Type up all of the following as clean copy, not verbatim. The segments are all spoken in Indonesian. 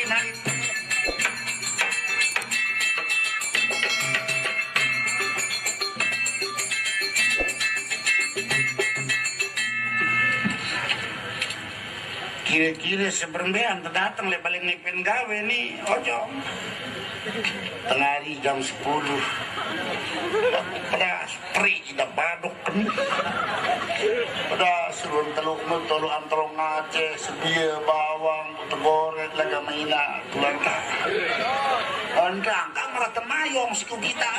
mari. Kira-kira seberembean terdatang le paling ngepen gawe nih ojo tengah hari jam 10 pada spray kita baduk pada suruh teluk tolong antolong Aceh sebia bawang tegorek laga maina keluarga angka merata mayong siku kita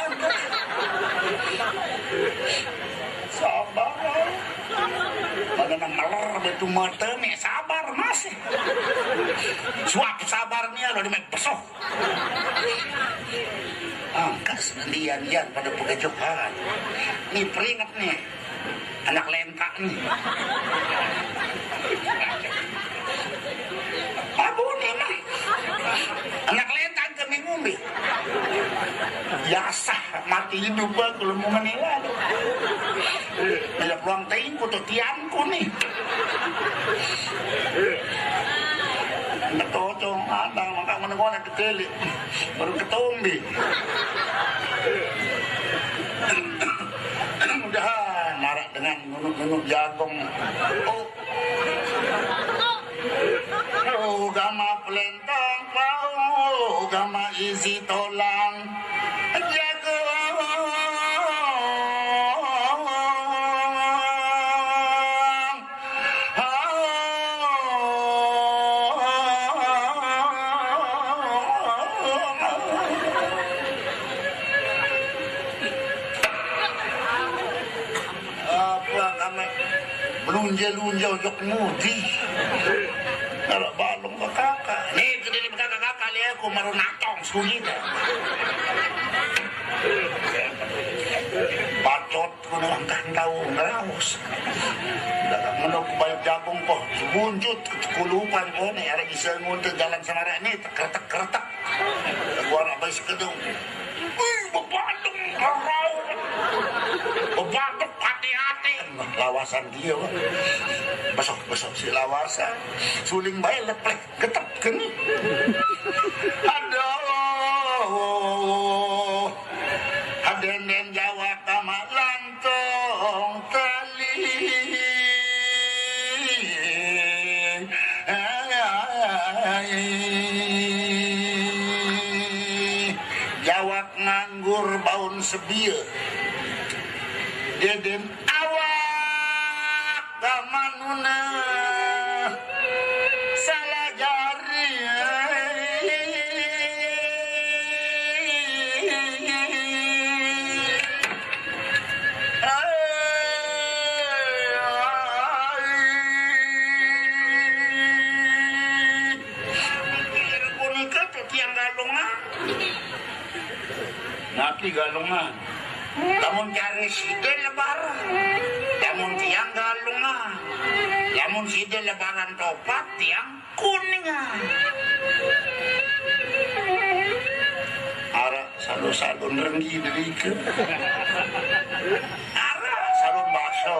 sabar mana malar betu mata nih sabar masih suap sabarnya lo dimek pesoh angka sendian-dian pada pegajohan nih peringat nih anak lentak nih abu nih mah anak lentak kami ngumbi biasa mati hidup bang kalau mau menilai bila peluang teingku tuh tiangku nih ketocong ada maka menengok keteli baru ketombi mudahan marah dengan nunuk-nunuk jagong oh gama pelentang pau gama isi tolang lunja ojok mudi kalau balong ke kakak nih gede di kakak kali aku maru natong sulit bacot ku dalam kandau ngeraus dalam menuk balik jagung po buncut kulupan po nih ada bisa nguntut jalan samara nih kertek-kertek gua rabai sekedung wih bebalong ngerau bebalong hati-hati lawasan dia besok si lawasan suling baik leplek getep geni aduh adenen Jawa kama lantong kali Jawak nganggur baun sebia deden awak kamanuna salah jari kunika tuh tiang galungan napi galungan lamun cari side lebaran lamun tiang galungan lamun side lebaran topat tiang kuningan ara salon renggi dari ke ara salon bakso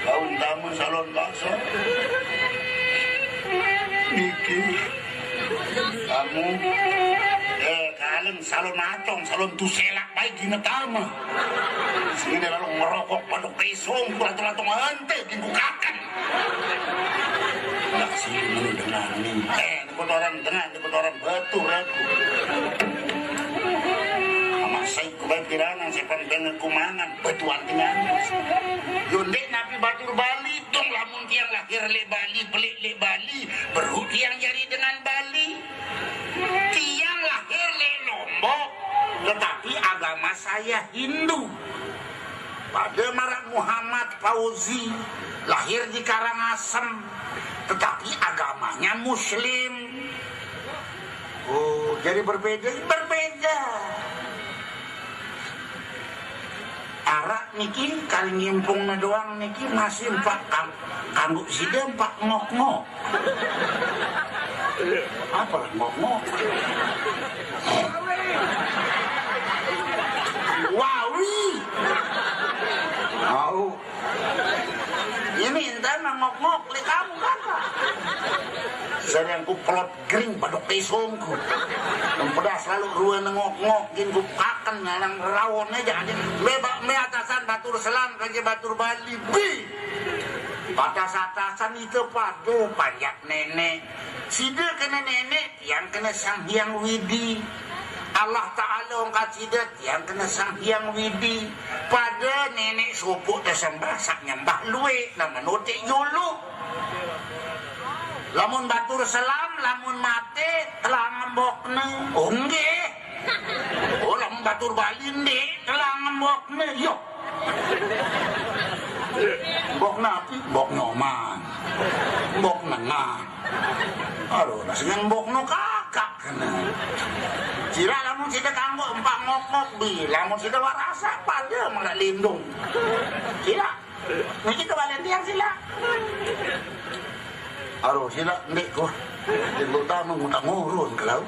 kaum tamu salon bakso mikir kamu kalian salon acong, salon tuselak baik gini tama. Sini lalu merokok pada pesong, kurang-kurang ente dibukakan. Nak sini dengan ini. Di kotoran tengah, di kotoran batu aku. Sama saya kubai pirangan, saya pengen kumangan, batuan tengah. Yonde nabi batur Bali, dong lamun tiang lahir le Bali, pelik le Bali, berhut tiang jari dengan Bali. Tiang lahir le Lombok, tetapi agama saya Hindu. Pada Marak Muhammad Fauzi lahir di Karangasem, tetapi agamanya Muslim. Oh, jadi berbeda. Arak niki kali ngimpung doang niki masih empat kanggo sida empat ngok-ngok. Apa ngok-ngok? Wawi. Tahu. Ini entah ngok-ngok le kamu kakak. dari yang ku pelot kering badok tesongku. Yang pedas selalu ruwe nengok-ngok gin ku kaken nang rawon aja anjing. Me atasan batur selam kage batur Bali. Bi. Atas-atasan itu padu panjak nenek. Sida kena nenek yang kena Sang Hyang Widi. Allah Ta'ala ongkat sidat yang kena Sang Hyang Widi. Pada nenek supuk tersembah sak nyembah luwe nama notik yulu. Lamun batur selam, lamun mate telah ngembokne. Oh nggih. Oh lamun batur Bali ndek telah ngembokne. Yo. Mbok napi, mbok nyoman. Mbok nengan. Aduh, nasi mbok no kakak kena. Sila lamun sida kanggo empak ngok-ngok bi, lamun sida warasa pada malah lindung. Sila, niki kebalen tiang sila. Aduh, sila ndek ko. Di luta mengutang ngurun kalau.